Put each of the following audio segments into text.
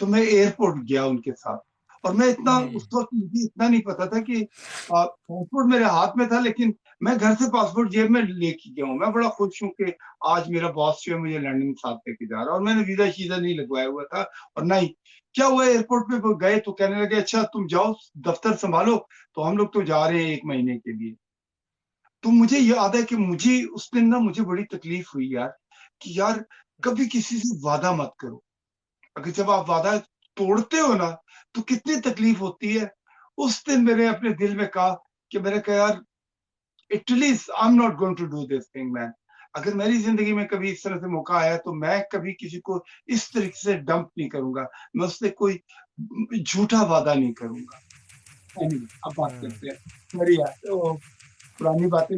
تو میں ایئرپورٹ گیا ان کے ساتھ، اور میں اتنا اس وقت مجھے اتنا نہیں پتا تھا کہ پاسپورٹ میرے ہاتھ میں تھا، لیکن میں گھر سے پاسپورٹ جیب میں لے کے گیا ہوں. میں بڑا خوش ہوں کہ آج میرا باس جو ہے مجھے لندن ساتھ لے کے جا رہا ہے، اور میں نے ویزا شیزا نہیں لگوایا ہوا تھا. اور نہیں کیا ہوا، ایئرپورٹ پہ وہ گئے تو کہنے لگے اچھا تم جاؤ دفتر سنبھالو، تو ہم لوگ تو جا رہے ہیں 1 مہینے کے لیے. تو مجھے یاد ہے کہ مجھے اس دن نا مجھے بڑی تکلیف ہوئی یار، کہ یار کبھی کسی سے وعدہ مت کرو. اگر جب آپ وعدہ توڑتے ہو نا تو کتنی تکلیف ہوتی ہے. اس دن میں نے اپنے دل میں کہا کہ میں نے کہا یار at least I am not going to do this thing man. اگر میری زندگی میں کبھی اس طرح سے موقع آیا تو میں کبھی کسی کو اس طریقے سے ڈمپ نہیں کروں گا، میں اس سے کوئی جھوٹا وعدہ نہیں کروں گا. اب بات کرتے ہیں میری پرانی باتیں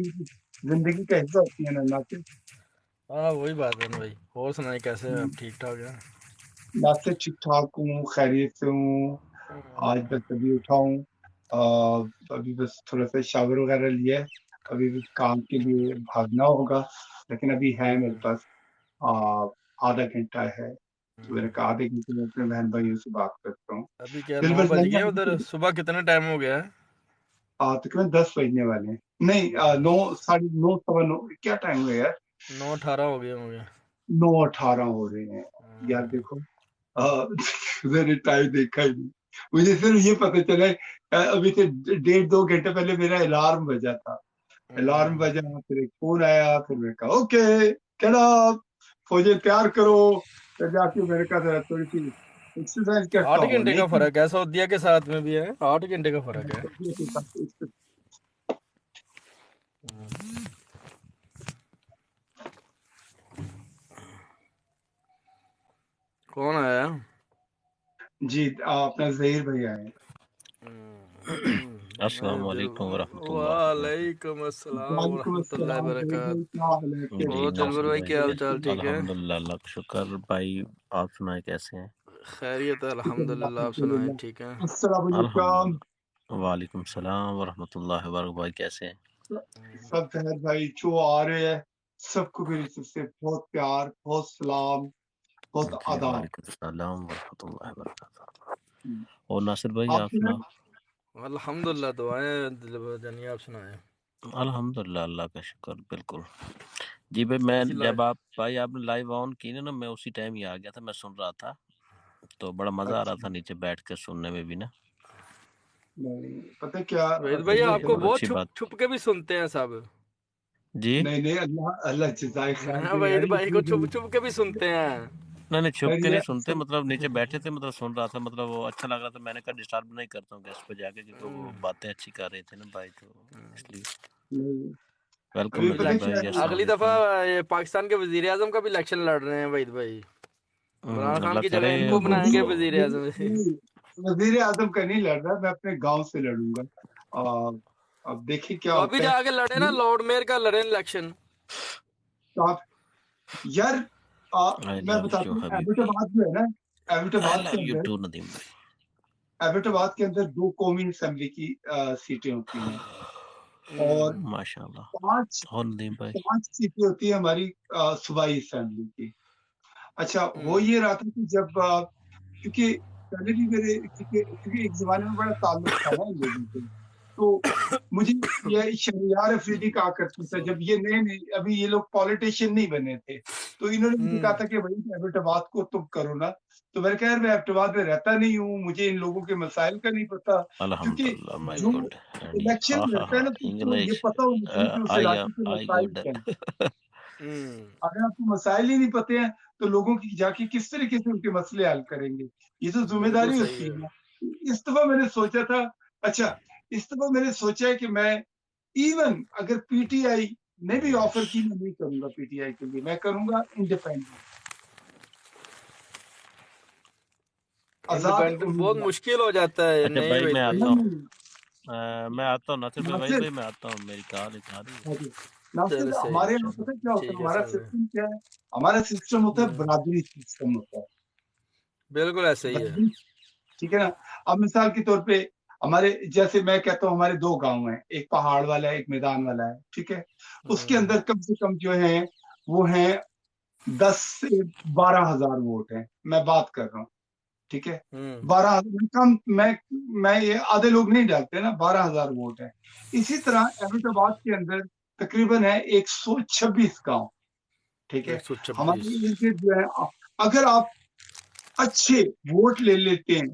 زندگی کا حصہ ہوتی ہیں نا. ہاں وہی بات ہے نا بھائی. اور سنائیں کیسے ہیں آپ؟ ٹھیک ٹھاک ہیں؟ میں سے ٹھیک ٹھاک ہوں، خیریت سے ہوں. آج بس ابھی اٹھا ہوں، ابھی بس تھوڑا سا شاور وغیرہ لیا ہے، ابھی بھی کام کے لیے بھاگنا ہوگا، لیکن ابھی ہے میرے پاس آدھا گھنٹہ ہے. تو میں نے کہا آدھے گھنٹے میں اپنے بہن بھائیوں سے بات کرتا ہوں. ابھی کیا دل 9 بھر بج جائیں گئے گے ادھر؟ صبح کتنا ٹائم ہو گیا ہے؟ تقریباً 10 بجنے والے ہیں. نہیں 9 9:30 9 کیا ٹائم ہے یار؟ 9:18 ہو گئے ہوں گے. 9:18 ہو رہے ہیں یار. دیکھو میں نے ٹائم دیکھا ہی نہیں، مجھے صرف یہ پتہ چلا ابھی سے 1.5-2 گھنٹے پہلے میرا الارم بجا تھا. الارم بجا، پھر ایک فون آیا، پھر میں کہا اوکے گیٹ اپ، فوجی تیار کرو. پھر جا کے میں نے کہا تھوڑی سی ایکسرسائز کرتا 8 ہوں. گھنٹے کا لیکن فرق ہے سعودیہ کے ساتھ میں بھی ہے. 8 گھنٹے کا فرق ہے. کون آیا؟ جی اپنا ظہیر بھائی آئے. السلام علیکم ورحمۃ اللہ وبرکاتہ. وعلیکم السلام وعلیکم ورحمۃ اللہ السلام ظہیر وبرکاتہ. بھائی، کیا حال ہے؟ جی اور دلبر ناصر بھائی بھائی، کیا حال چال؟ ٹھیک ہے؟ الحمدللہ اللہ کا شکر. بھائی آپ سنائیں کیسے ہیں؟ خیریت ہے الحمدللہ. آپ سنائیں ٹھیک ہے؟ السلام علیکم. الحمدللہ. وعلیکم السلام ورحمۃ اللہ وبرکاتہ. بھائی کیسے ہیں؟ سب خیر بھائی، جو آ رہے ہیں سب کو میری طرف سے بہت پیار، بہت سلام، بہت جی آداب. وعلیکم السلام ورحمۃ اللہ وبرکاتہ. اور ناصر بھائی آپ آپ سنائیں؟ سناؤ. الحمدللہ. دعائیں دلبر جانی. آپ سنائیں. الحمدللہ اللہ کا شکر. بالکل. جی بھائی میں جب آپ نے لائیو آن کی نا میں اسی ٹائم ہی آ گیا تھا، میں سن رہا تھا تو بڑا مزہ آ رہا تھا نیچے بیٹھ کے سننے میں بھی نا. پتہ کیا وحید بھائی آپ کو بہت بہت اچھی بات. چھپ کے بھی سنتے ہیں سب. جی نہیں اللہ جزائے خیر دے وحید یار. بھائی کو چھپ کے بھی سنتے ہیں. نہیں چھپ کے نہیں سنتے، مطلب نیچے بیٹھے تھے، مطلب سن رہا تھا، مطلب وہ اچھا لگ رہا تھا. میں نے کہا ڈسٹرب نہیں کرتا ہوں گیسٹ پہ جا کے، کیونکہ وہ باتیں اچھی کر رہے تھے نا بھائی، تو اس لیے. ویلکم نقیب بھائی، السلام اگلی دفعہ علیکم. یہ پاکستان کے وزیر اعظم کا بھی الیکشن لڑ رہے ہیں وحید بھائی. عمران خان اللہ کی جگہ کرے. ان کو بنائیں گے وزیر اعظم. وزیر اعظم کا نہیں لڑ رہا، میں اپنے گاؤں سے لڑوں گا. اب دیکھیں کیا تو ہوتا ابھی ہے. جا کے لڑے نا لارڈ میئر کا لڑے الیکشن. یار I میں love بتاتا you ہوں، ایبٹ حبیبی. آباد جو ہے نا، ایبٹ I آباد کے love you another too Nadeem بھائی. ایبٹ آباد کے اندر 2 قومی اسمبلی کی سیٹیں ہوتی ہیں، اور ماشاء اللہ. 5 اور ندیم بھائی 5 سیٹیں ہوتی ہیں ہماری صوبائی اسمبلی کی. اچھا ہو یہ رہا تھا کہ جب کیونکہ پہلے بھی میرے کیونکہ ایک زمانے میں بڑا تعلق تھا نا ان لوگوں سے، تو مجھے یہ شہریار افریدی کہا کرتا تھا جب یہ نئے ابھی یہ لوگ پالیٹیشین نہیں بنے تھے، تو انہوں نے مجھے کہا تھا کہ بھائی ایبٹ آباد کو تم کرو نا. تو میں نے کہا یار میں ایبٹ آباد میں رہتا نہیں ہوں، مجھے ان لوگوں کے مسائل کا نہیں پتا، کیونکہ الحمدللہ. مائی جو گڈ. الیکشن لڑتا ہے نا تو یہ انگلش. پتا ہونا چاہیے کہ اس علاقے کے آئی مسائل گڈ. کیا ہیں. اگر آپ کو مسائل ہی نہیں پتے ہیں تو لوگوں کی جا کے کس طریقے سے ان کے مسئلے حل کریں گے؟ یہ تو ذمہ داری ہوتی ہے نا. اس دفعہ میں نے سوچا تھا، اس دفعہ میں نے سوچا ہے کہ میں ایون اگر پی ٹی آئی نے بھی آفر کی، میں نہیں کروں گا پی ٹی آئی کے لیے، میں کروں گا انڈیپینڈنٹ آزاد بہت مشکل ہو جاتا ہے. اچھا نہیں بھائی وحید میں بھائی. آتا ہوں، میں آتا ہوں ناصر بھائی. بھائی میں آتا ہوں، میری کال ایک آ رہی ہے. ناصر ہمارے یہاں پتہ کیا ہوتا ہے، ہمارا سسٹم کیا ہے؟ ہمارا سسٹم ہوتا ہے برادری سسٹم ہوتا ہے. بالکل ایسے ہی ہے. ٹھیک ہے نا. اب مثال کے طور پہ ہمارے جیسے میں کہتا ہوں ہمارے 2 گاؤں ہیں، ایک پہاڑ والا ہے ایک میدان والا ہے. ٹھیک ہے. اس کے اندر کم سے کم جو ہیں وہ ہیں 10 سے 12 ہزار ووٹ ہیں، میں بات کر رہا ہوں. ٹھیک ہے، ہوں 12,000 کم، میں یہ آدھے لوگ نہیں ڈالتے نا، 12,000 ووٹ ہے. اسی طرح ایبٹ آباد کے اندر تقریباً ہے 126 گاؤں. ٹھیک ہے، 126 ہمارے ارد جو ہے، اگر آپ اچھے ووٹ لے لیتے ہیں،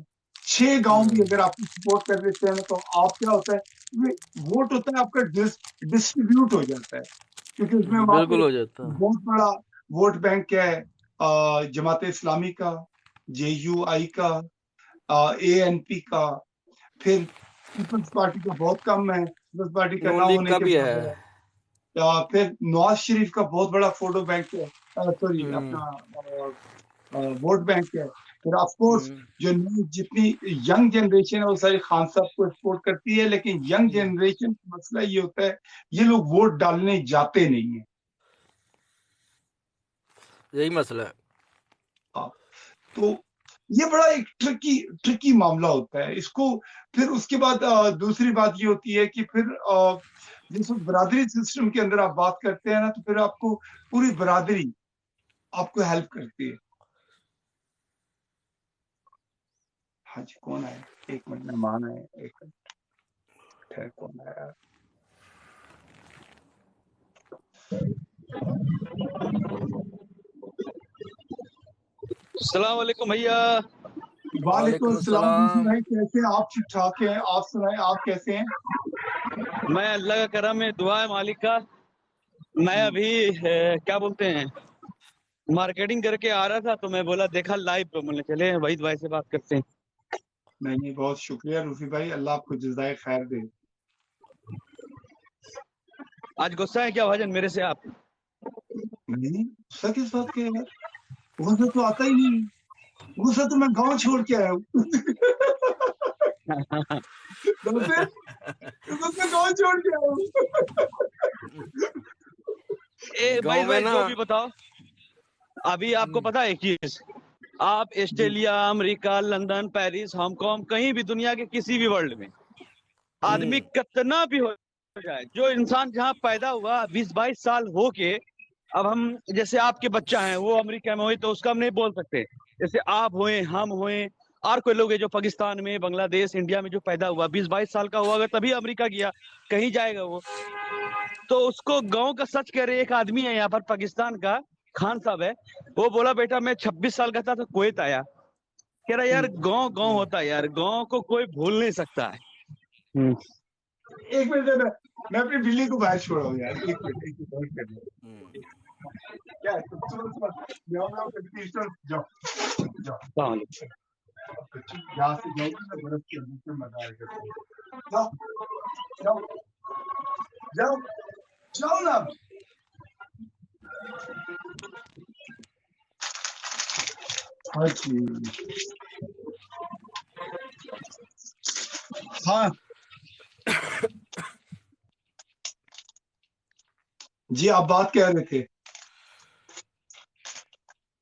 6 گاؤں بھی اگر آپ سپورٹ کر لیتے ہیں نا، تو آپ کیا ہوتا ہے، یہ ووٹ ہوتا ہے آپ کا ڈسٹریبیوٹ ہو جاتا ہے، کیونکہ اس میں وہاں بالکل پہ ہو جاتا ہے. بہت بڑا ووٹ بینک کیا ہے، جماعت اسلامی کا، JUI کا، ANP کا، پھر پیپلز پارٹی کا بہت کم ہے، پیپلز پارٹی کا نہ نون لیگ ہونے کا کے بھی بعد ہے. ہے. پھر نواز شریف کا بہت بڑا فوٹو بینک ہے، سوری اپنا ووٹ بینک ہے. پھر آف کورس جو جتنی ینگ جنریشن ہے وہ ساری خان صاحب کو سپورٹ کرتی ہے، لیکن ینگ جنریشن کا مسئلہ یہ ہوتا ہے یہ لوگ ووٹ ڈالنے جاتے نہیں ہیں. یہی مسئلہ ہے. تو یہ بڑا ایک ٹرکی معاملہ ہوتا ہے. اس کو پھر اس کے بعد دوسری بات یہ ہوتی ہے کہ پھر جس برادری سسٹم کے اندر آپ بات کرتے ہیں نا، تو پھر آپ کو پوری برادری آپ کو ہیلپ کرتی ہے. ہاں جی، کون ہے؟ ایک منٹ، مہمان ہے، ایک منٹ، کون ہے؟ السلام علیکم بھیا. وعلیکم السلام. بھائی کیسے ہیں آپ؟ ٹھیک ٹھاک ہیں؟ آپ سنائیں، آپ کیسے ہیں؟ میں اللہ کا کرم ہے، دعا ہے مالک کا. میں ابھی کیا بولتے ہیں مارکیٹنگ کر کے آ رہا تھا، تو میں بولا دیکھا لائیو تو میں نے چلے وحید بھائی سے بات کرتے ہیں. نہیں، بہت شکریہ روفی بھائی، اللہ آپ کو جزائے خیر دے. آج غصہ ہے کیا بھاجن میرے سے آپ؟ نہیں، غصہ کس بات کا ہے یار؟ غصہ تو آتا ہی نہیں ہے. غصہ تو میں گاؤں چھوڑ کے آیا ہوں. غصہ گاؤں چھوڑ کے آیا ہوں. بھائی بھائی جو بھی بتاؤ، ابھی آپ کو پتا ہے ایک چیز، آپ آسٹریلیا، امریکہ، لندن، پیرس، ہانگ کانگ، کہیں بھی دنیا کے کسی بھی ورلڈ میں آدمی کتنا بھی ہو جائے، جو انسان جہاں پیدا ہوا 20-22 سال ہو کے، اب ہم جیسے آپ کے بچہ ہیں وہ امریکہ میں ہوئے تو اس کا ہم نہیں بول سکتے، جیسے آپ ہوئے، ہم ہوئے، اور کوئی لوگ ہیں جو پاکستان میں، بنگلہ دیش، انڈیا میں جو پیدا ہوا 20-22 سال کا ہوا اگر تبھی امریکہ گیا، کہیں جائے گا وہ. تو اس کو گاؤں کا سچ کہہ رہے. ایک آدمی ہے یہاں پر پاکستان کا، خان صاحب ہے، وہ بولا بیٹا میں 26 سال کا تھا تو کویت آیا. کہہ رہا یار گاؤں گاؤں ہوتا ہے یار، گاؤں کو کوئی بھول نہیں سکتا ہے. ایک منٹ، میں اپنی بلی کو باہر چھوڑا ہوں یار. ایک منٹ. کیا ہے؟ جاؤ جاؤ یہاں سے جاؤ نا، برف کے اندر سے مزہ آئے گا. جاؤ جاؤ جاؤ جاؤ نا. ہاں جی، ہاں جی، آپ بات کہہ رہے تھے.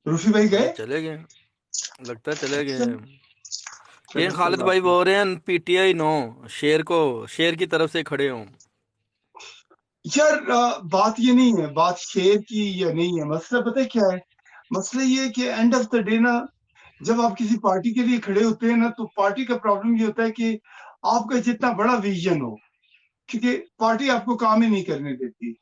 روفی بھائی گئے؟ چلے گئے، لگتا ہے چلے گئے. چلو یہ کوئی خالد بات بھائی نہیں. بول رہے ہیں PTI نو شیر کی طرف سے کھڑے ہوں. یار بات یہ نہیں ہے، بات شیر کی یا نہیں ہے. مسئلہ پتہ کیا ہے؟ مسئلہ یہ ہے کہ اینڈ آف دا ڈے نا، جب آپ کسی پارٹی کے لیے کھڑے ہوتے ہیں نا، تو پارٹی کا پرابلم یہ ہوتا ہے کہ آپ کا جتنا بڑا ویژن ہو، کیونکہ پارٹی آپ کو کام ہی نہیں کرنے دیتی.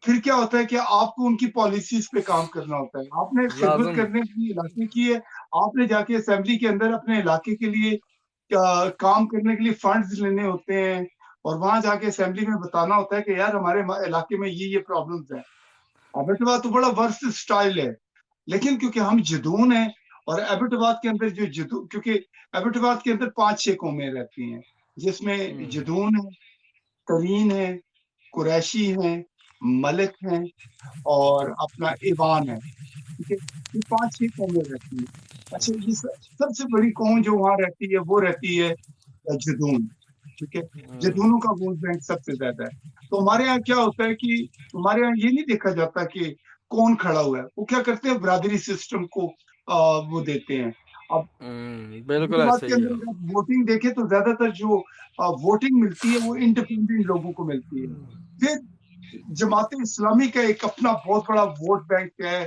پھر کیا ہوتا ہے کہ آپ کو ان کی پالیسیز پہ کام کرنا ہوتا ہے. آپ نے خدمت لازم. کرنے کے لیے علاقے کی ہے، آپ نے جا کے اسمبلی کے اندر اپنے علاقے کے لیے کام کرنے کے لیے فنڈز لینے ہوتے ہیں، اور وہاں جا کے اسمبلی میں بتانا ہوتا ہے کہ یار ہمارے علاقے میں یہ پرابلمز ہیں. ایبٹ آباد تو بڑا ورسٹ سٹائل ہے، لیکن کیونکہ ہم جدون ہیں، اور ایبٹ آباد کے اندر کیونکہ ایبٹ آباد کے اندر 5-6 قومیں رہتی ہیں، جس میں جدون ہے، کرین ہے، قریشی ہیں، ملک ہیں، اور اپنا ایوان ہے. ٹھیک ہے، یہ 5-6 قومیں رہتی ہیں. اچھا، یہ سب سے بڑی قوم جو وہاں رہتی ہے وہ رہتی ہے جدون. ٹھیک ہے، جدونوں کا ووٹ بینک سب سے زیادہ ہے. تو ہمارے یہاں کیا ہوتا ہے کہ ہمارے یہاں یہ نہیں دیکھا جاتا کہ کون کھڑا ہوا ہے. وہ کیا کرتے ہیں، برادری سسٹم کو وہ دیتے ہیں. اب بالکل بات ایسے کے ہی اندر ہے. اگر آپ ووٹنگ دیکھیں تو زیادہ تر جو ووٹنگ ملتی ہے وہ انڈیپینڈنٹ لوگوں کو ملتی ہے. پھر جماعت اسلامی کا ایک اپنا بہت بڑا ووٹ بینک ہے،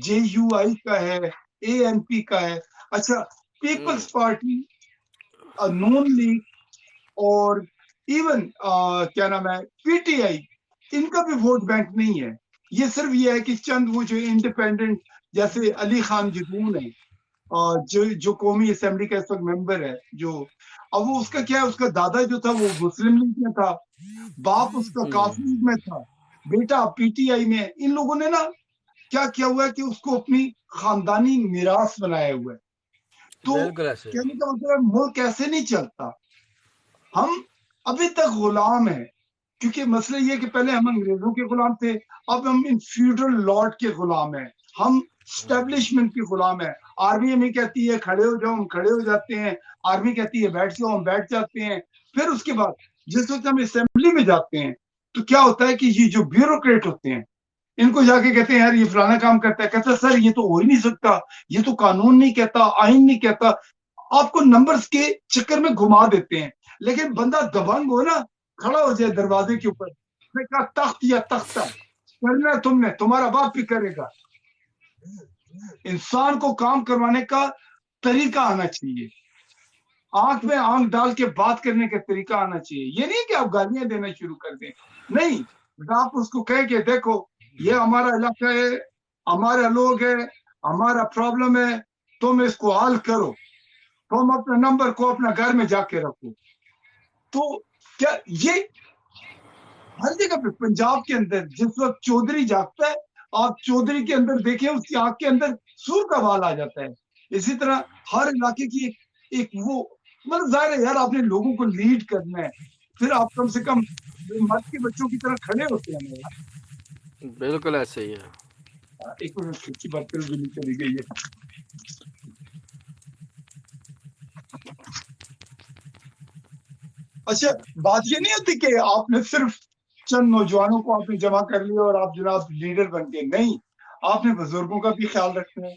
JUI کا ہے، ANP کا ہے. اچھا، پیپلز پارٹی، نون لیگ اور ایون کیا نام ہے پی ٹی آئی، ان کا بھی ووٹ بینک نہیں ہے. یہ صرف یہ ہے کہ چند وہ جو انڈیپینڈنٹ جیسے علی خان جدون ہے جو قومی اسمبلی کا اس وقت ممبر ہے، جو اب وہ اس کا کیا ہے، اس کا دادا جو تھا وہ مسلم لیگ میں تھا، باپ اس کا کافی لیگ میں تھا، بیٹا پی ٹی آئی میں. ان لوگوں نے نا کیا کیا ہوا ہے کہ اس کو اپنی خاندانی میراث بنایا ہوا ہے. تو بالکل ایسے کہنے کا مطلب ہے ملک ایسے نہیں چلتا. ہم ابھی تک غلام ہیں، کیونکہ مسئلہ یہ کہ پہلے ہم انگریزوں کے غلام تھے، اب ہم ان فیوڈل لارڈ کے غلام ہیں، ہم اسٹیبلشمنٹ کے غلام ہیں. آرمی ہمیں کہتی ہے کھڑے ہو جاؤ، ہم کھڑے ہو جاتے ہیں، آرمی کہتی ہے بیٹھ جاؤ، ہم بیٹھ جاتے ہیں. پھر اس کے بعد جس وقت ہم اسمبلی میں جاتے ہیں تو کیا ہوتا ہے کہ یہ جو بیوروکریٹ ہوتے ہیں ان کو جا کے کہتے ہیں یار یہ فلانا کام کرتا ہے، کہتا ہے سر یہ تو ہو ہی نہیں سکتا، یہ تو قانون نہیں کہتا، آئین نہیں کہتا. آپ کو نمبرز کے چکر میں گھما دیتے ہیں. لیکن بندہ دبنگ ہو نا، کھڑا ہو جائے دروازے کے اوپر، میں کہا تخت یا تختہ کرنا ہے تم نے، تمہارا باپ بھی کرے گا. انسان کو کام کروانے کا طریقہ آنا چاہیے، آنکھ میں آنکھ ڈال کے بات کرنے کا طریقہ آنا چاہیے. یہ نہیں کہ آپ گالیاں دینا شروع کر دیں، نہیں، آپ اس کو کہہ کے دیکھو یہ ہمارا علاقہ ہے، ہمارا لوگ ہے، ہمارا پرابلم ہے، تم اس کو حل کرو، تم اپنا نمبر کو اپنا گھر میں جا کے رکھو. تو کیا یہ ہر جگہ پہ پنجاب کے اندر جس وقت چودھری جاگتا ہے، آپ چودھری کے اندر دیکھیں اس کی آنکھ کے اندر سور کا بال آ جاتا ہے. اسی طرح ہر علاقے کی ایک وہ مطلب ظاہر ہے یار آپ نے لوگوں کو لیڈ کرنا ہے، پھر آپ کم سے کم مرد کے بچوں کی طرح کھڑے ہوتے ہیں نا. بالکل ایسے ہی ہے. ایک منٹ کھڑکی بات کر بھی نہیں چلی گئی ہے. اچھا بات یہ نہیں ہوتی کہ آپ نے صرف چند نوجوانوں کو آپ نے جمع کر لیا اور آپ جناب لیڈر بن گئے. نہیں، آپ نے بزرگوں کا بھی خیال رکھنا ہے،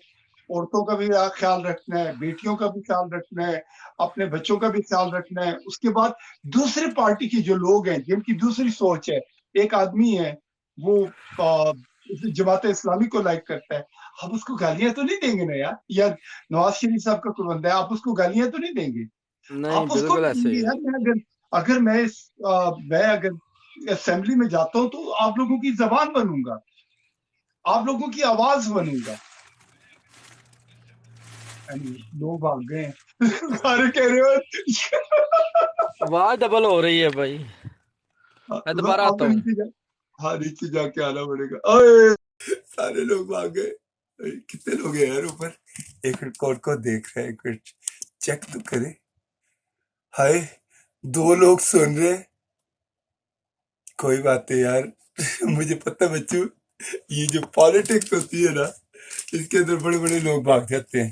عورتوں کا بھی خیال رکھنا ہے، بیٹیوں کا بھی خیال رکھنا ہے، اپنے بچوں کا بھی خیال رکھنا ہے. اس کے بعد دوسرے پارٹی کے جو لوگ ہیں جن کی دوسری سوچ ہے، ایک آدمی ہے وہ جماعت اسلامی کو لائک کرتا ہے، آپ اس کو گالیاں تو نہیں دیں گے نا یار، یا نواز شریف صاحب کا کوئی بندہ ہے آپ اس کو گالیاں تو نہیں دیں گے. نہیں آپ اس کو بالکل ایسے ہی ہے. اگر میں اسمبلی میں جاتا ہوں تو آپ لوگوں کی زبان بنوں گا، آپ لوگوں کی آواز بنوں گا. لوگ بھاگ گئے ہیں سارے کہہ رہے ہو آواز ڈبل ہو رہی ہے بھائی، میں دوبارہ آتا ہوں. ہاں نیچے جا کے آنا پڑے گا. سارے لوگ بھاگ گئے. کتنے لوگ ہیں یار اوپر؟ ایک منٹ کون کو دیکھ رہے ہیں، ایک منٹ چیک تو کرے. ہائے 2 لوگ سن رہے. کوئی بات نہیں یار مجھے پتہ بچوں یہ جو پالیٹکس ہوتی ہے نا اس کے اندر بڑے بڑے لوگ بھاگ جاتے ہیں.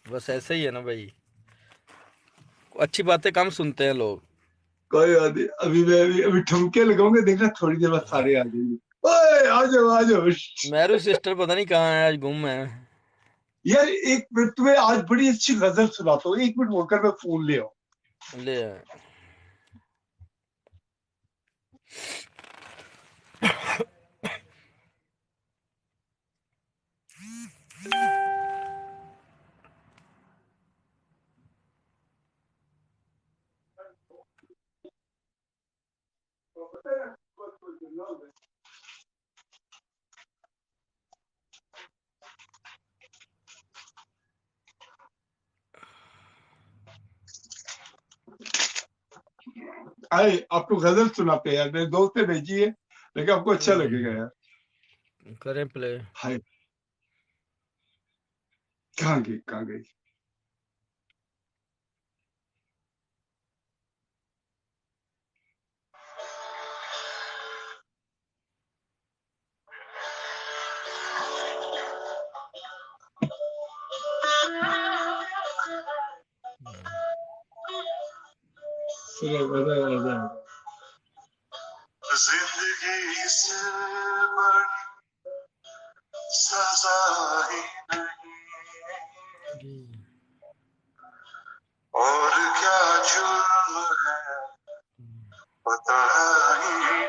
بس ایسے ہی ہے نا بھائی، اچھی باتیں کم سنتے ہیں لوگ. کوئی بات نہیں، ابھی ٹھمکے لگاؤں گے، دیکھنا تھوڑی دیر بعد سارے آ جائیں گے. آ جاؤ آ جاؤ. میرو سسٹر پتہ نہیں کہاں ہے، آج گم ہے. یار ایک منٹ تمہیں آج بڑی اچھی غزل سناتا ہوں، 1 منٹ ہو کر میں فون لے آؤں. لے آئے آپ کو غزل سناتے ہیں یار، میرے دوست نے بھیجی ہے، لیکن آپ کو اچھا لگے گا یار. کریں پلے. ہائے کہاں گئی زندگی سے بڑی سزا ہی نہیں، اور کیا جرم ہے پتہ ہی نہیں.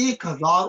1000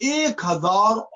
1000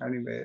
anyway,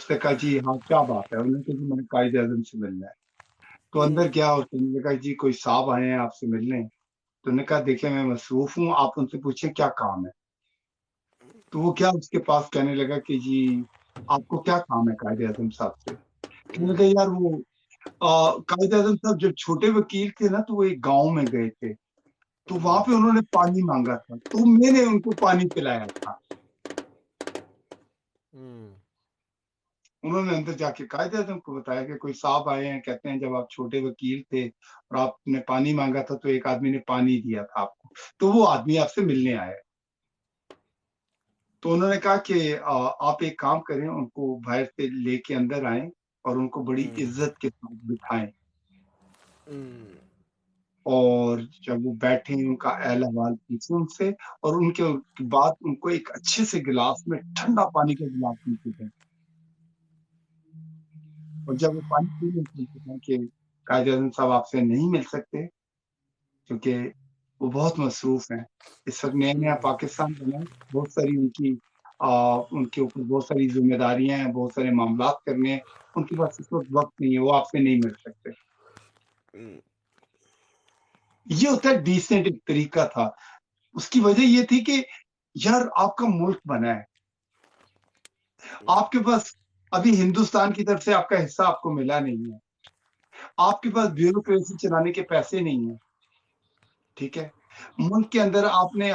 اس نے کہا جی ہاں کیا بات ہے؟ انہوں نے کہا جی میں نے قائد اعظم سے ملنا ہے. تو اندر کیا ہوتا ہے؟ انہوں نے کہا جی کوئی صاحب آئے ہیں آپ سے ملنے. تو انہوں نے کہا دیکھیں میں مصروف ہوں, آپ ان سے پوچھیں کیا کام ہے. تو وہ کیا اس کے پاس کہنے لگا کہ جی آپ کو کیا کام ہے قائد اعظم صاحب سے. تو انہوں نے کہا یار وہ قائد اعظم صاحب جب چھوٹے وکیل تھے نا تو وہ ایک گاؤں میں گئے تھے, تو وہاں پہ انہوں نے پانی مانگا تھا, تو میں نے ان کو پانی پلایا تھا. انہوں نے اندر جا کے قائد اعظم کو بتایا کہ کوئی صاحب آئے ہیں, کہتے ہیں جب آپ چھوٹے وکیل تھے اور آپ نے پانی مانگا تھا تو ایک آدمی نے پانی دیا تھا آپ کو, تو وہ آدمی آپ سے ملنے آیا. تو انہوں نے کہا کہ آپ ایک کام کریں, ان کو باہر سے لے کے اندر آئیں اور ان کو بڑی عزت کے ساتھ بٹھائیں, اور جب وہ بیٹھیں ان کا اہل احوال پوچھیں ان سے, اور ان کے بعد ان کو ایک اچھے سے گلاس میں ٹھنڈا پانی کا گلاس پیتے دیں. اور جب وہ پانی پی لیں کہ قائد اعظم صاحب آپ سے نہیں مل سکتے کیونکہ وہ بہت مصروف ہیں, اس وقت نیا نیا پاکستان بنا ہے, بہت ساری ان کے اوپر بہت ساری ذمہ داریاں ہیں, بہت سارے معاملات کرنے ہیں, ان کے پاس اس وقت وقت نہیں ہے, وہ آپ سے نہیں مل سکتے. یہ ہوتا ہے ڈیسنٹ ایک طریقہ تھا. اس کی وجہ یہ تھی کہ یار آپ کا ملک بنا ہے, آپ کے پاس ابھی ہندوستان کی طرف سے آپ کا حصہ آپ کو ملا نہیں ہے, آپ کے پاس بیوروکریسی چلانے کے پیسے نہیں ہیں, ٹھیک ہے. ملک کے اندر آپ نے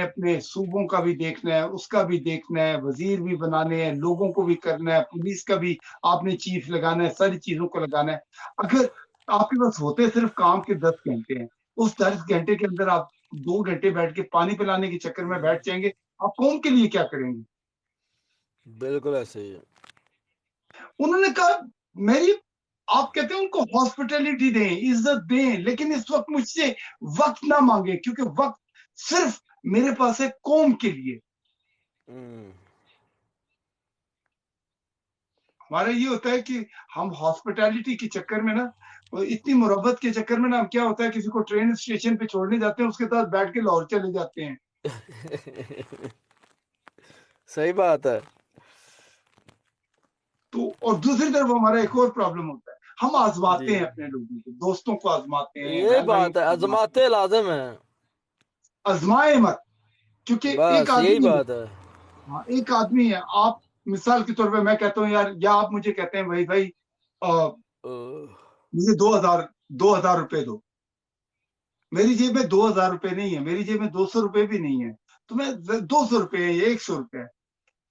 اپنے صوبوں کا بھی دیکھنا ہے, اس کا بھی دیکھنا ہے, وزیر بھی بنانے ہیں, لوگوں کو بھی کرنا ہے, پولیس کا بھی آپ نے چیف لگانا ہے, ساری چیزوں کو لگانا ہے. اگر آپ کے پاس ہوتے صرف کام کے 10 گھنٹے ہیں, اس 10 گھنٹے کے اندر آپ 2 گھنٹے بیٹھ کے پانی پلانے کے چکر میں بیٹھ جائیں گے, آپ قوم کے لیے کیا کریں گے؟ بالکل ایسے ہی ہے. انہوں نے کہا میری آپ کہتے ہیں ان کو ہاسپٹیلٹی دیں, عزت دیں, لیکن اس وقت مجھ سے وقت نہ مانگے, کیونکہ وقت صرف میرے پاس ہے قوم کے لیے. ہمارا یہ ہوتا ہے کہ ہم ہاسپٹیلٹی کے چکر میں نا, اتنی مربت کے چکر میں نا, کیا ہوتا ہے کسی کو ٹرین اسٹیشن پہ چھوڑنے جاتے ہیں, اس کے ساتھ بیٹھ کے لاہور چلے جاتے ہیں. صحیح بات ہے. تو اور دوسری طرف ہمارا ایک اور پرابلم ہوتا ہے, ہم آزماتے ہیں اپنے لوگوں کو, دوستوں کو آزماتے ہیں, یہی بہن بھائیوں بات ہے, کو آزماتے آزماتے لازم ہے, ہیں. آزمائے مت, کیونکہ ایک بس یہی آدمی بات ہے. ایک آدمی ہے, آپ مثال کے طور پہ میں کہتا ہوں یار, یا آپ مجھے کہتے ہیں بھائی مجھے 2000 روپے دو, میری جیب میں 2000 روپے نہیں ہے, میری جیب میں 200 روپے بھی نہیں ہے, تو میں 200 روپے ہے یا 100 روپے ہے,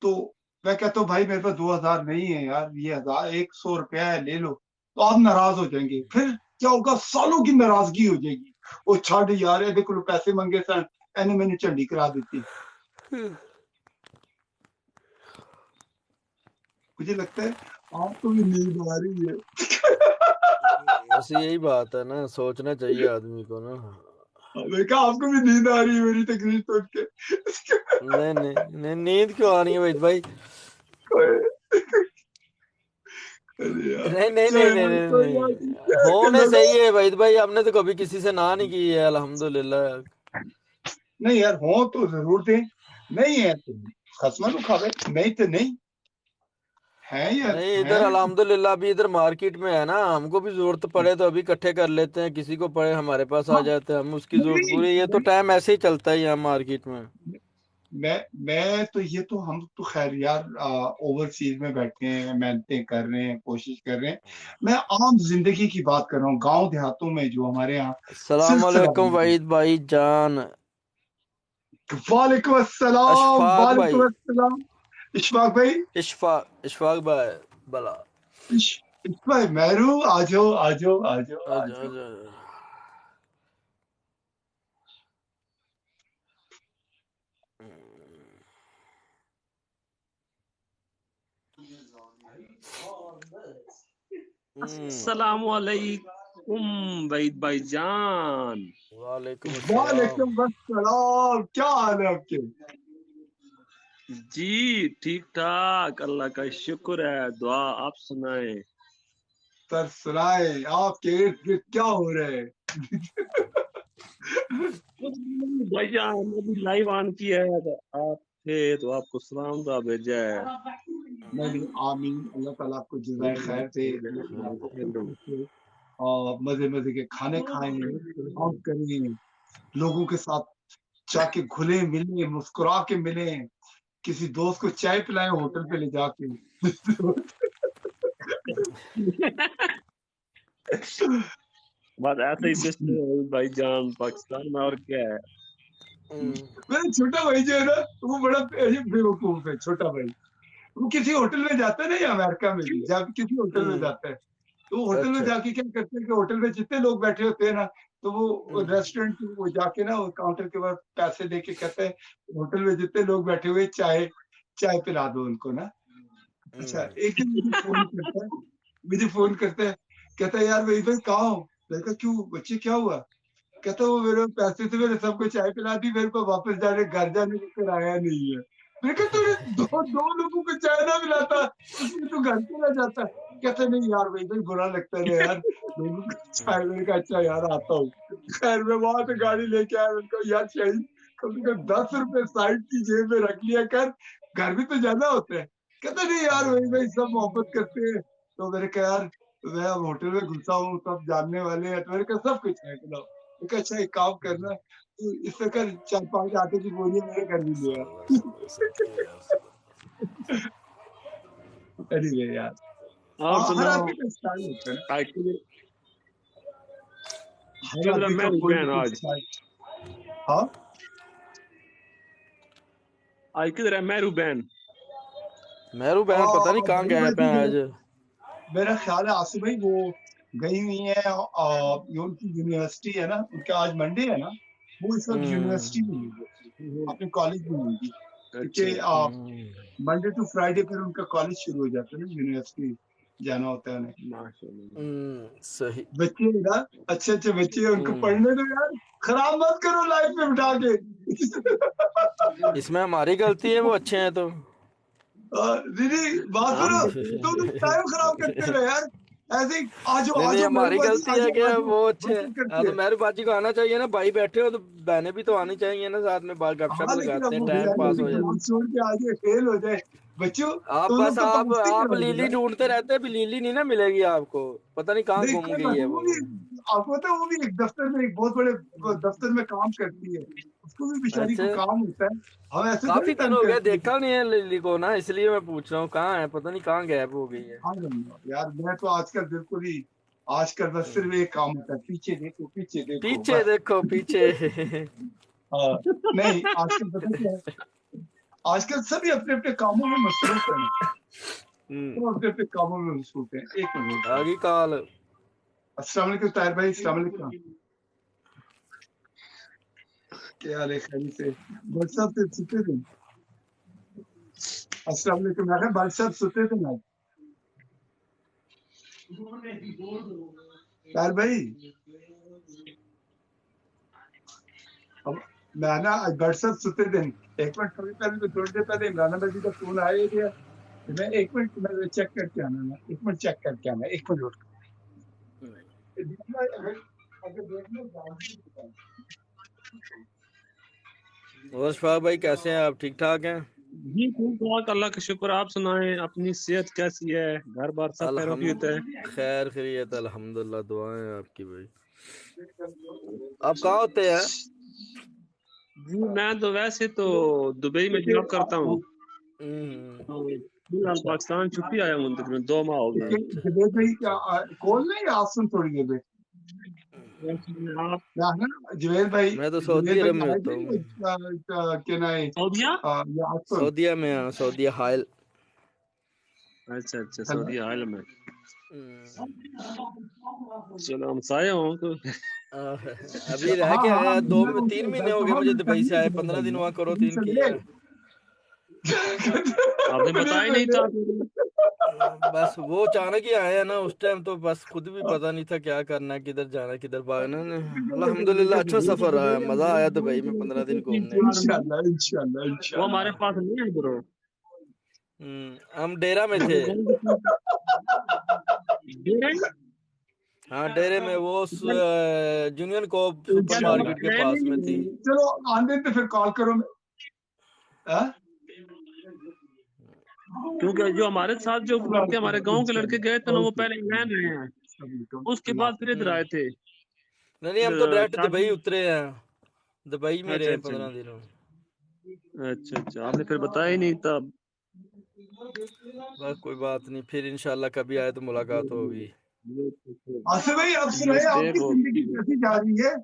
تو میں کہتا ہوں بھائی میرے پاس 2000 نہیں ہے یار, یہ 100 روپیہ ہے, لے لو. تو آپ ناراض ہو جائیں گے, پھر کیا ہوگا, سالوں کی ناراضگی ہو جائے گی. وہ چھاڑ یار یہ دیکھو پیسے منگے سن, اینو میں نے چنڈی کرا دیتی. مجھے لگتا ہے آپ کو بھی نیند آ رہی ہے. بس یہی بات ہے نا, سوچنا چاہیے آدمی کو نا. میں کہا آپ کو بھی نیند آ رہی ہے میری تقریر سن کے. نہیں نیند کیوں آ رہی ہے وحید بھائی؟ نہیں ہونے صحیح ہے وحید بھائی, ہم نے تو کبھی کسی سے نہ نہیں کی ہے الحمدللہ. نہیں یار ہوں تو ضرور دیں, نہیں ہے تو خسمہ تو کھاوے, نہیں تو نہیں ہے یار. نہیں ادھر الحمدللہ ابھی ادھر مارکیٹ میں ہے نا, ہم کو بھی ضرورت پڑے تو ابھی اکٹھے کر لیتے ہیں, کسی کو پڑے ہمارے پاس آ جاتے ہیں, ہم اس کی ضرورت پوری, یہ تو ٹائم ایسے ہی چلتا ہے یہاں مارکیٹ میں. میں تو یہ تو ہم تو خیر یار اوورسیز میں بیٹھے ہیں, محنتیں کر رہے ہیں, کوشش کر رہے ہیں. میں عام زندگی کی بات کر رہا ہوں, گاؤں دیہاتوں میں جو ہمارے یہاں السلام علیکم وحید بھائی جان. وعلیکم السلام. اشفاق وعلیکم بھائی, السلام. اشفاق بھائی, اشفاق بھائی بلا اشفاق بھائی مہرو, آجو آجو آجو آجو. السلام علیکم وحید بھائی جان. وعلیکم السلام. وعلیکم السلام. کیا حال ہے آپ کے؟ جی ٹھیک ٹھاک, اللہ کا شکر ہے, دعا آپ سنائیں. سر سنائے آپ کے ارد گرد کیا ہو رہے ہے؟ بھائی جان ابھی لائیو آن کیا ہے, آپ تھے تو آپ کو سلام دعا بھیجا ہے. نہیں آمین. اللہ تعالیٰ آپ کو جزائے خیر دے, اللہ تعالیٰ آپ کو خوش رکھے, اور مزے مزے کے کھانے کھائیں, آؤٹ کریں, لوگوں کے ساتھ جا کے گھلیں ملیں, مسکرا کے ملیں, کسی دوست کو چائے پلائیں ہوٹل پہ لے جا کے. بس ایسا ہی سسٹم ہے بھائی جان پاکستان میں, اور کیا ہے. میرا چھوٹا بھائی جو ہے نا وہ بڑا بیوقوف ہے. چھوٹا بھائی وہ کسی ہوٹل میں جاتا ہے نا, یا امریکہ میں بھی جب کسی ہوٹل میں جاتا ہے تو وہ ہوٹل میں جا کے کیا کرتے ہیں کہ ہوٹل میں جتنے لوگ بیٹھے ہوتے ہیں نا, تو وہ ریسٹورینٹ وہ جا کے نا کاؤنٹر کے بعد پیسے دے کے کہتے ہیں ہوٹل میں جتنے لوگ بیٹھے ہوئے چائے پلا دو ان کو نا. اچھا ایک دن مجھے فون کرتا ہے, کہتا ہے یار بھائی کہاں ہو. میں کہا کیوں بچے کیا ہوا. کہتا وہ میرے پیسے تھے, میرے سب کو چائے پلا دی, میرے کو واپس جانے گھر جانے کو کرایہ نہیں ہے. میں کہا تو دو لوگوں کو چائے نہ ملاتا اس میں تو گھر چلا جاتا. کہتا نہیں یار بھائی برا لگتا ہے یار لوگوں کو چائے. میں نے کہا اچھا یار آتا ہوں. خیر میں وہاں سے گاڑی لے کے آیا, میں نے کہا یار شہید کم سے کم 10 روپے سائڈ کی جیب میں رکھ لیا کر, گھر بھی تو جانا ہوتا ہے. کہتا نہیں یار بھائی سب محبت کرتے ہیں. تو میں نے کہا یار میں اب ہوٹل میں گھسا ہوں, سب جاننے والے ہیں, تو میں نے کہا سب کچھ ہے پلاؤ. میں کہا اچھا ایک کام کرنا, اس سے کر 4-5 آٹے کی گولیاں میرے گھر بھی لے آ. anyway یار اور ہر سناؤ آدمی کا اسٹائل ہوتا ہے نا, آج ہر آدمی کا میری کوئی بہن بھی آج اسٹائل. ہاں آج کدھر ہے میرو بہن. میرو بہن پتہ نہیں کہاں گئے پہ آج. میرا خیال ہے آصف بھائی وہ گئی ہوئی ہیں, ان کی یونیورسٹی ہے نا, ان کا آج منڈے ہے نا, وہ اس وقت یونیورسٹی میں ہوگی, اپنے کالج میں ہوگی, کیونکہ منڈے ٹو فرائیڈے پھر ان کا کالج شروع ہو جاتا ہے نا, یونیورسٹی جانا ہوتا ہے انہیں. صحیح بچے نا اچھے اچھے بچے, ان کو پڑھنے دو یار, خراب مت کرو لائف میں بٹھا کے. اس میں ہماری غلطی ہے, وہ اچھے ہیں تو. دیدی بات سنو, تم ٹائم خراب کرتے ہو یار. ایسے نہیں ہماری غلطی ہے کہ وہ اچھے ہیں. تو میرے باجی کو آنا چاہیے نا, بھائی بیٹھے ہو تو بہنیں بھی تو آنی چاہیے نا ساتھ میں, بات گپ شپ لگاتے ہیں, ٹائم پاس ہو جائے. فیل ہو جائے بچوں. آپ بس آپ لیلی ڈھونڈتے رہتے ہیں, لیلی نہیں نا ملے گی آپ کو, پتہ نہیں کہاں گم گئی ہے وہ. آپ کو تو وہ بھی ایک دفتر میں, ایک بہت بڑے دفتر میں کام کرتی ہے, اس کو بھی بیچاری کو کام ہوتا ہے. ہم ایسے کافی دن ہو گئے دیکھا نہیں ہے لیلی کو نا, اس لیے میں پوچھ رہا ہوں کہاں ہے, پتہ نہیں کہاں غائب ہو گئی ہے. یار میں تو آج کل بالکل ہی, آج کل بس صرف ایک کام ہوتا ہے, پیچھے دیکھو پیچھے دیکھو پیچھے دیکھو پیچھے. نہیں آج کل پتہ کیا ہے, آج کل سبھی اپنے اپنے کاموں میں مصروف ہیں, اپنے اپنے کاموں میں مصروف ہیں. ایک منٹ آگی کال. السلام علیکم طاہر بھائی, السلام علیکم, کیا حال ہے, خیریت سے. بھٹ صاحب سے ستے تھے. السلام علیکم. میں بھٹ صاحب ستے تھے نا طاہر بھائی. میں نا بھٹ صاحب ستے تھے. ایک منٹ پہلے تھوڑی دیر پہلے عمران بھائی کا فون آیا گیا, میں ایک منٹ میں چیک کر کے آنا, ایک منٹ چیک کر کے آنا, ایک منٹ. اور شفاق بھائی کیسے ہیں آپ, ٹھیک ٹھاک ہیں؟ جی ٹھیک ٹھاک, اللہ کا شکر. آپ سنائیں اپنی صحت کیسی ہے, گھر بار سب خیریت ہے؟ خیر خیریت الحمدللہ, دعائیں آپ کی بھائی. آپ کہاں ہوتے ہیں؟ جی میں تو ویسے تو دبئی میں جاب کرتا ہوں, پاکستان چھٹی آیا ہوں, تقریباً 2 ماہ ہو گئے. کون نہیں آپ سن تھوڑی دیر میں. جویل بھائی میں تو سعودی عرب میں ہوتا ہوں. سعودیہ میں, سعودیہ حائل. اچھا اچھا, سعودیہ حائل میں. چلو ہم سائے ہوں تو ابھی رہ کے آیا, 3 مہینے ہو گئے مجھے دبئی سے آئے, 15 دن وہاں کوارنٹین کیا. آپ نے بتایا نہیں تھا, بس وہ اچانک ہی آئے ہیں نا, اس ٹائم تو بس خود بھی پتا نہیں تھا کیا کرنا ہے, کدھر جانا ہے کدھر بھاگنا. الحمدللہ اچھا سفر رہا, مزہ آیا دبئی میں 15 دن گھومنے. وہ ہمارے پاس نہیں ہے برو, ہم ڈیرا میں تھے. ہاں ڈیرے میں, وہ یونین کوپ سپر مارکیٹ کے پاس میں تھی. چلو آندے تو پھر کال کرو. کیونکہ جو ہمارے ساتھ جو لڑکے ہمارے گاؤں کے لڑکے گئے تھے نا وہ پہلے انگلینڈ رہے ہیں, اس کے بعد پھر ادھر آئے تھے. نہیں ہم تو ڈائریکٹ شادی. دبئی اترے ہیں, دبئی میں اچھا رہے اچھا 15 دنوں. اچھا, آپ نے پھر بتایا ہی نہیں تب. بس کوئی بات نہیں, پھر انشاءاللہ کبھی آئے تو ملاقات ہوگی. آصف بھائی اب سنائیں آپ کی زندگی کیسی جا رہی ہے؟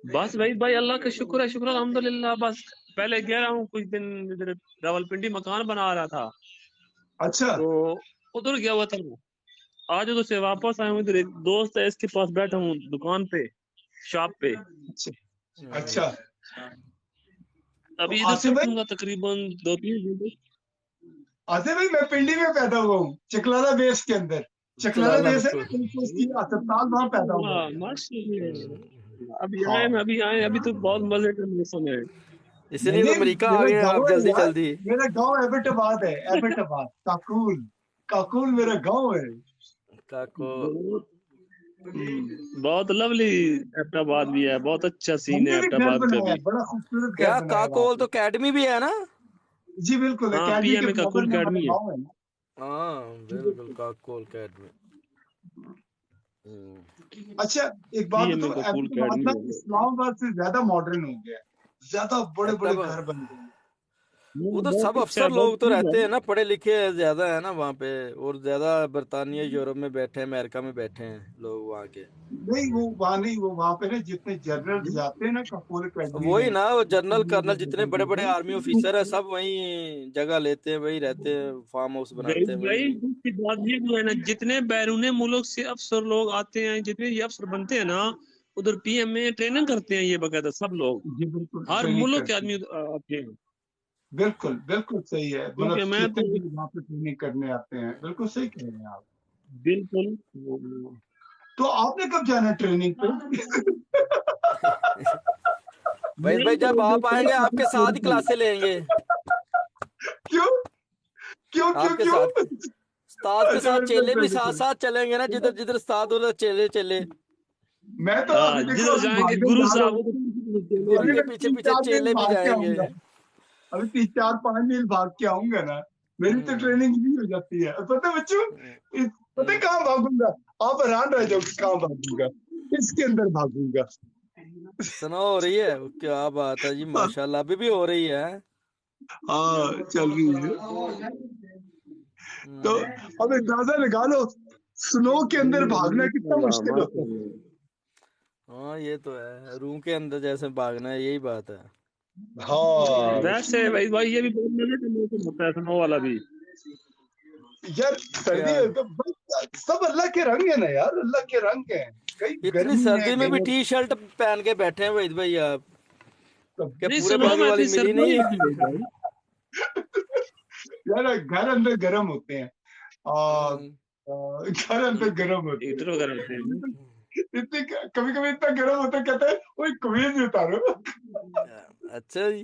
بس بھائی اللہ کا شکر ہے, شکر الحمدللہ. بس پہلے گیا رہا ہوں کچھ دن ادھر راولپنڈی, مکان بنا رہا تھا اچھا تو ادھر گیا ہوا تھا. آج ادھر سے واپس آیا ہوں, ادھر ایک دوست ہے اس کے پاس بیٹھا ہوں دکان پہ, شاپ پہ. اچھا. ابھی ادھر پہنچوں گا تقریباً 2-3 دن. آصف بھائی میں پنڈی میں پیدا ہوا ہوں, چکلالہ بیس کے اندر. چکلالہ بیس ہے نا, اس کی اسپتال وہاں پیدا ہوا. ابھی آئے ابھی تو بہت مزے کا موسم ہے. اسی لیے تو امریکہ آ گئے آپ جلدی جلدی. میرا گاؤں ایبٹ آباد ہے, ایبٹ آباد, کاکول میرا گاؤں ہے. بہت لولی ایبٹ آباد بھی ہے, بہت اچھا سین ہے ایبٹ آباد کا بھی. بڑا خوبصورت کیا گھر بنایا کاکول تو اکیڈمی بھی ہے نا؟ جی بالکل, ہاں, اکیڈمی پی ایم کے اے کا برابر کول میں ہمارا اکیڈمی ہے. گاؤں ہے نا. ہاں بالکل, کاکول اکیڈمی. اچھا ایک پی بات ایم اے بتاؤ, کا کول ایبٹ آباد نا اکیڈمی ہے. اسلام آباد سے زیادہ ماڈرن ہو گیا ہے, زیادہ بڑے بڑے گھر بن گئے ہیں. ادھر سب بہت اچھا افسر ہے, لوگ بہت تو ٹھیک رہتے ہے. ہیں نا, پڑھے لکھے زیادہ ہے نا وہاں پہ, اور زیادہ برطانیہ یورپ میں بیٹھے ہیں, امریکہ میں بیٹھے ہیں لوگ وہاں کے. نہیں وہ وہاں نہیں, وہ وہاں پہ نا جتنے جنرل جاتے ہیں نا کاکول اکیڈمی وہی میں. نا, وہ جنرل کرنل جتنے بڑے بڑے آرمی آفیسر ہیں سب وہیں جگہ لیتے ہیں, وہیں رہتے ہیں, فارم ہاؤس بناتے ہیں بھائی وہیں. دوسری بات یہ جو ہے نا, جتنے بیرون ملک سے افسر لوگ آتے ہیں, جتنے یہ افسر بنتے ہیں نا, ادھر پی ایم اے ٹریننگ کرتے ہیں یہ باقاعدہ سب لوگ, جی بالکل ہر ٹریننگ ملک کے کرتے آدمی ہیں. آتے ہیں. بالکل بالکل صحیح ہے, مطلب کیونکہ میں کتنے تو بھی وہاں پہ ٹریننگ کرنے آتے ہیں. بالکل صحیح کہہ رہے ہیں آپ. بالکل. تو آپ نے کب جانا ہے ٹریننگ پہ؟ بھائی جب آپ آئیں گے آپ کے ساتھ ہی کلاسیں لیں گے. کیوں کیوں آپ کیوں کے کیوں؟ ساتھ استاد کے اچھا ساتھ میرے چیلے بھی ساتھ ساتھ ساتھ چلیں گے نا, جدھر جدھر استاد ادھر چلے. میں تو ابھی دیکھو جدھر ابھی جائیں گے بھاگنے گرو جا رہا صاحب ہوں, ان ابھی کے میں پیچھے پیچھے 3-4 میل چیلے بھی بھاگ کے جائیں آؤں گے. گا. ابھی 3-4-5 میل بھاگ کے آؤں گا نا, میری تو ٹریننگ نہیں ہو جاتی ہے. پتہ بچوں, پتہ کہاں بھاگوں گا, آپ حیران رہ جاؤ کہاں بھاگوں گا, اس کے اندر بھاگوں گا. سنا ہو رہی ہے, کیا بات ہے جی, ماشاءاللہ ابھی بھی ہو رہی ہے. ہاں چل رہی ہے. تو اب اندازہ لگا لو سنو کے اندر بھاگنا کتنا مشکل ہوتا ہے. ہاں یہ تو ہے, روح کے اندر جیسے بھاگنا ہے, یہی بات ہے. ہاں ویسے بھائی یہ بھی بہت مزے کا موسم ہوتا ہے سنو والا بھی. یار سردی کیا سب اللہ کے رنگ ہے نا یار, اللہ کے رنگ ہیں. کئی اتنی گرمی ہے, سردی میں بھی کہیں ٹی شرٹ پہن کے بیٹھے ہیں وحید بھائی آپ, کیا نہیں پورے سنو باڈی میں والی اتنی ملی سردی نہیں نہیں ہے؟ بھائی. یار گھر اندر گرم ہوتے ہیں, اور گھر اندر گرم ہوتے ہیٹر وغیرہ ہوتے ہیں. ہیں. اتنی کبھی کبھی اتنا گرم ہوتا ہے, کہتا ہے وہی قمیض بھی اتارو. اچھا جی,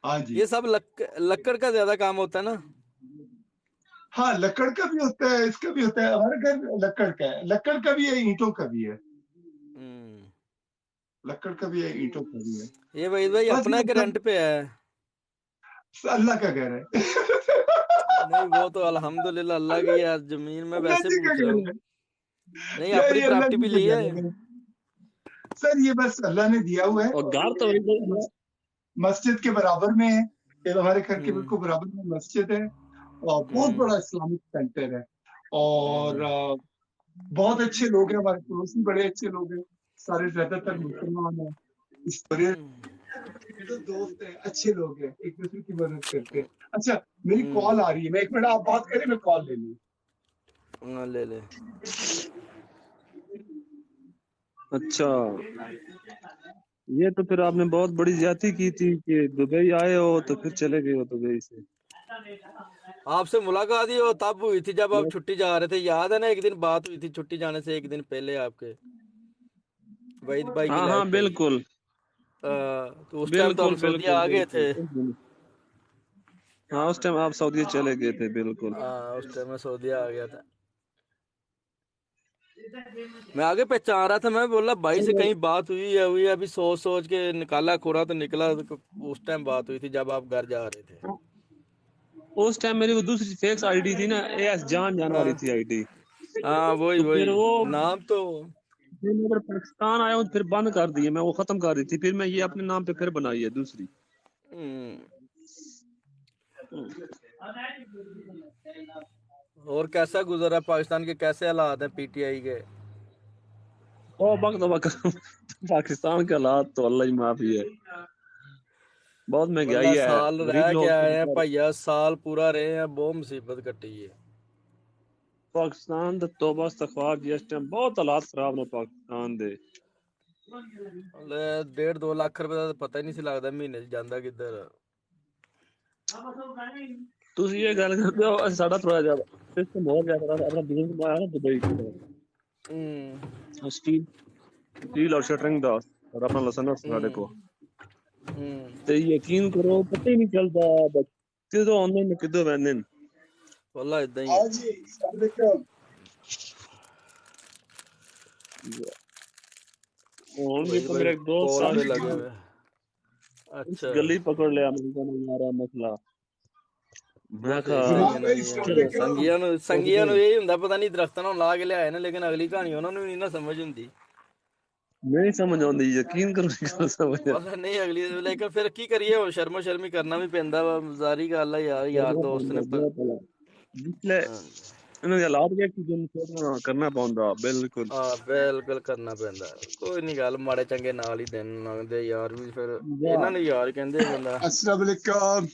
ہاں جی, یہ سب لکڑ کا زیادہ کام ہوتا ہے نا. ہاں لکڑ کا بھی ہوتا ہے, اس کا بھی ہوتا ہے. ہمارے گھر لکڑ کا ہے, لکڑ کا بھی ہے, اینٹوں کا بھی ہے. لکڑ کا بھی ہے, اینٹوں کا بھی ہے. یہ وحید بھائی بس اپنا یہ ایک رینٹ پہ ہے؟ اللہ کا گھر ہے. نہیں وہ تو الحمدللہ اللہ کی ہے, زمین میں اللہ ویسے جی کا پوچھ رہا گھر ہوں. ہے نہیں یار, اپنی یہ اللہ پراپرٹی جی بھی کا لی گھر ہے. ہے سر. یہ بس اللہ نے دیا ہوا ہے, اور گھر تو مسجد کے برابر میں ہے. ہمارے گھر کے بالکل برابر میں مسجد ہے, اور بہت بڑا اسلامک سینٹر ہے, اور بہت اچھے لوگ ہیں ہمارے پڑوسی, بڑے اچھے لوگ ہیں سارے, زیادہ تر مسلمان ہیں. اس طرح دوست ہیں, اچھے لوگ ہیں, ایک دوسرے کی مدد کرتے ہیں. اچھا میری کال آ رہی ہے, میں 1 منٹ آپ بات کریں, میں کال لے لوں. لے لے. اچھا, یہ تو پھر آپ نے بہت بڑی زیادتی کی تھی کہ دبئی آئے ہو تو پھر چلے گئے ہو دبئی سے. آپ سے ملاقات ہی تب ہوئی تھی جب آپ چھٹی جا رہے تھے, یاد ہے نا, ایک دن بات ہوئی تھی چھٹی جانے سے 1 دن پہلے آپ کے, وحید بھائی کی ہاں لائف پہ. بالکل تو اس ٹائم تو بالکل ہم سعودیہ آ گئے تھے. ہاں اس ٹائم آپ سعودیہ چلے گئے تھے. بالکل اس ٹائم میں سعودیہ آ گیا تھا. میں آگے پہچان رہا تھا, میں بولا بھائی سے کہیں بات ہوئی ابھی سوچ کے نکالا کھوڑا تو نکلا, اس ٹائم بات ہوئی تھی جب آپ گھر جا رہے تھے. اس ٹائم میری وہ دوسری فیک آئی ڈی تھی نا AS جان والی تھی آئی ڈی. ہاں وہی تو پھر وہی وہ نام تو پھر میں ادھر پاکستان آیا ہوں پھر بند کر دی ہے. میں وہ ختم کر دی تھی. پھر میں یہ اپنے نام پہ پھر بنائی ہے دوسری. اور کیسا گزرا پاکستان کے کیسے حالات ہیں PTI کے؟ پاکستان کے حالات تو اللہ ہی معافی ہے. بہت واللہ مہنگائی ہے. سال غریب رہ لوگ کے آئے ہیں تو بھیا، سال پورا رہے ہیں، بہت مصیبت کٹی ہے پاکستان دا توبہ استغفار جس ٹائم بہت حالات خراب نے پاکستان دے. 1.5-2 ਲੱਖ ਰੁਪਏ ਦਾ ਪਤਾ ਹੀ ਨਹੀਂ ਸੀ ਲੱਗਦਾ ਮਹੀਨੇ 'ਚ ਜਾਂਦਾ ਕਿੱਧਰ. ਤੁਸੀਂ ਇਹ ਗੱਲ ਕਰਦੇ ਹੋ ਸਾਡਾ ਥੋੜਾ ਜਿਹਾ ਸਿਸਟਮ ਹੋ ਗਿਆ ਆਪਣਾ ਬਿਜ਼ਨਸ ਬਣਾਇਆ ਨਾ ਦੁਬਈ ਚ ਸਟੀਲ ਔਰ ਸ਼ਟਰਿੰਗ ਦਾ ਔਰ ਆਪਣਾ ਲਾਇਸੈਂਸ ਸਾਡੇ ਕੋਲ. ਤੇ ਯਕੀਨ ਕਰੋ ਪਤਾ ਹੀ ਨਹੀਂ ਚੱਲਦਾ ਕਿਦੋਂ ਆਉਂਦੇ ਨੇ ਕਿਦੋਂ ਵੈਂਦੇ ਨੇ. واللہ ਏਦਾਂ ਹੀ ਹੈ جی السلام علیکم. ਹੁਣ بھی بھائی تو بھائی میرا ایک دوست کال تھا پہ لگے ہوئے. اس اچھا گلی پکڑ لیا امریکہ نے ہمارا مسئلہ. میں بس کہا ਏਦਾਂ ਹੀ ਹੈ ਨਾ بھائی یار. السلام علیکم. ਸੰਗੀਆਂ ਨੂੰ ਇਹ ਹੁੰਦਾ ਪਤਾ ਨਹੀਂ ਦਰਖਤਾਂ ਨੂੰ ਲਾ ਕੇ ਲਿਆਏ ਨੇ ਲੇਕਿن ਅਗਲੀ ਕਹਾਣੀ ਉਹਨਾਂ ਨੂੰ ਨਹੀਂ ਨਾ ਸਮਝ ਹੁੰਦੀ. نہیں سمجھ آتی یقین کرو نہیں سمجھ ਪਤਾ ਨਹੀਂ ਅਗਲੀ ਲੇਕਿਨ ਫਿਰ ਕੀ کریے ਹੁਣ ਸ਼ਰਮੋ ਸ਼ਰਮੀ ਕਰਨਾ ਵੀ ਪੈਂਦਾ ਵਾ. ਜ਼ਾਰੀ ਗੱਲ ਆ ਯਾਰ، یار دوست نے جسلے انہوں نے حالات کے کرنا پوندا بالکل. ਹਾਂ ਬਿਲਕੁਲ ਕਰਨਾ ਪੈਂਦਾ. ਕੋਈ ਨਹੀਂ ਗੱਲ، ਮਾੜੇ ਚੰਗੇ ਨਾਲ ਹੀ ਦਿਨ ਲੰਘਦੇ ਯਾਰ ਵੀ. ਫਿਰ ਇਹਨਾਂ ਨੂੰ ਯਾਰ ਕਹਿੰਦੇ ਬੰਦਾ. السلام علیکم.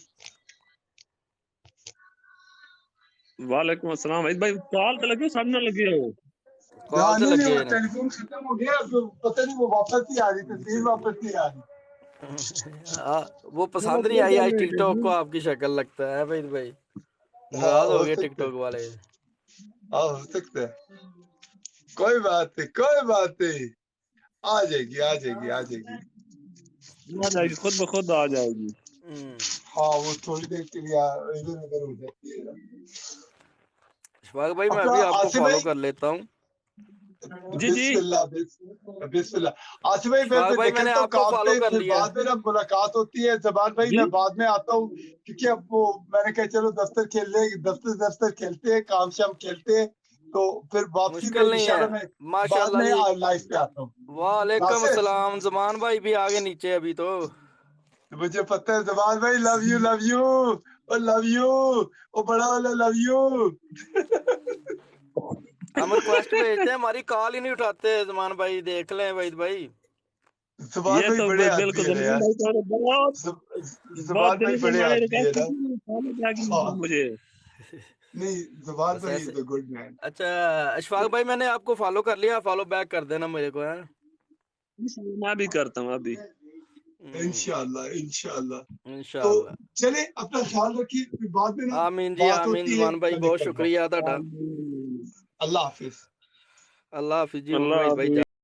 وعلیکم السلام عید بھائی کال تو لگے سامنے لگے ہو. کال سے نہیں لگے وہ ہیں ٹیلی فون ختم ہو گیا تو پتہ نہیں وہ واپس نہیں آ رہی تصویر واپس نہیں آ رہی. وہ پسند نہیں آئی آج ٹک ٹاک کو آپ کی شکل لگتا ہے بھائی. بھائی ناراض ہو گئے ٹک ٹاک والے. ہاں ہو سکتا ہے. کوئی بات نہیں کوئی بات نہیں، آ جائے گی آ جائے گی آ جائے گی. آ جائے گی خود بخود آ جائے گی. ہاں وہ تھوڑی دیر کے لیے ادھر ادھر ہو جاتی ہے. اشفاق بھائی میں اپنا ابھی آپ کو آصف فالو بھائی کر لیتا ہوں. جی جی بسم اللہ بسم اللہ. آصف بھائی میں اشفاق پھر بھائی میں نے نکلتا ہوں آپ کو کام فالو پہ، کر پھر لیا. بعد میں نا ملاقات ہوتی ہے. زبان بھائی جی میں بعد میں آتا ہوں کیونکہ اب وہ میں نے کہا چلو دفتر کھیل لیں، دفتر کھیلتے ہیں، کام شام کھیلتے ہیں، تو پھر واپسی میں مشکل نہیں ہے انشاءاللہ میں ماشاء بعد اللہ میں جی. لائف پہ آتا ہوں. وعلیکم ناصر السلام. زمان بھائی بھی آگے نیچے ابھی تو. مجھے پتہ ہے زبان بھائی لو یو او بڑا والا لو یو. ہم ریکویسٹ بھیجتے ہیں، ہماری کال ہی نہیں اٹھاتے. زمان بھائی دیکھ لیں وحید بھائی. زبان یہ بھائی تو بڑے آدمی بالکل ہے نا زمان یار. بھائی تو بہت زبان بھائی دل سے بڑے میں نے آدمی ہے ریکویسٹ نا. کی فالو کیا ہاں مجھے. نہیں زبان بس بھائی ایسے. از اے گڈ مین. اچھا اشفاق بھائی میں نے آپ کو فالو کر لیا، فالو بیک کر دینا میرے کو. میں بھی کرتا ہوں ابھی. انشاءاللہ انشاءاللہ. تو انشاءاللہ. چلے اپنا خیال رکھیے، پھر بعد میں نا آمین جی بات آمین. ہوتی ہے. زمان بھائی میں بہت نکلتا ہوں. شکریہ تہاڈا. اللہ حافظ. اللہ حافظ جی. اللہ وحید بھائی حافظ.